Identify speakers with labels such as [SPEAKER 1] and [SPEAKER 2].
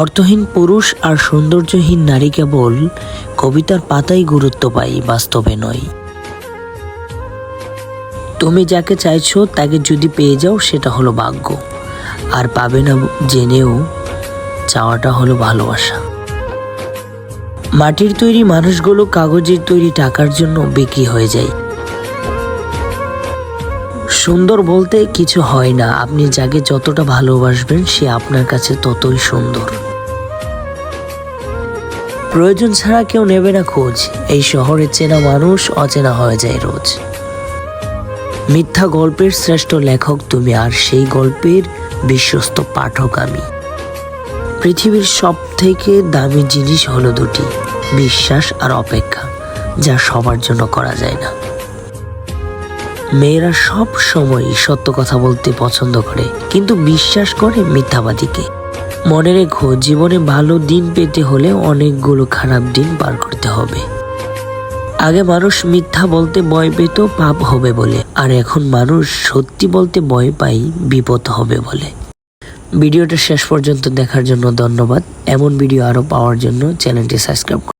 [SPEAKER 1] অর্থহীন পুরুষ আর সৌন্দর্যহীন নারী কেবল কবিতার পাতাই গুরুত্ব পায়, বাস্তবে নয়। তুমি যাকে চাইছো তাকে যদি পেয়ে যাও সেটা হলো ভাগ্য, আর পাবে না জেনেও চাওয়াটা হলো ভালোবাসা। মাটির তৈরি মানুষগুলো কাগজের তৈরি টাকার জন্য বিক্রি হয়ে যায়। সুন্দর বলতে কিছু হয় না, আপনি যাকে যতটা ভালোবাসবেন সে আপনার কাছে ততই সুন্দর। প্রয়োজন ছাড়া কেউ নেবে না খোঁজ, এই শহরে চেনা মানুষ অচেনা হয়ে যায় রোজ। মিথ্যা গল্পের শ্রেষ্ঠ লেখক তুমি, আর সেই গল্পের বিশ্বস্ত পাঠক আমি। পৃথিবীর সব থেকে দামি জিনিস হলো দুটি, বিশ্বাস আর অপেক্ষা, যা সবার জন্য করা যায় না। মেয়েরা সব সময় সত্য কথা বলতে পছন্দ করে, কিন্তু বিশ্বাস করে মিথ্যাবাদীকে। মনে রেখো, জীবনে ভালো দিন পেতে হলে অনেকগুলো খারাপ দিন পার করতে হবে। আগে মানুষ মিথ্যা বলতে ভয় পেত পাপ হবে বলে, আর এখন মানুষ সত্যি বলতে ভয় পায় বিপদ হবে বলে। ভিডিওটা শেষ পর্যন্ত দেখার জন্য ধন্যবাদ। এমন ভিডিও আরো পাওয়ার জন্য চ্যানেলটি সাবস্ক্রাইব করুন।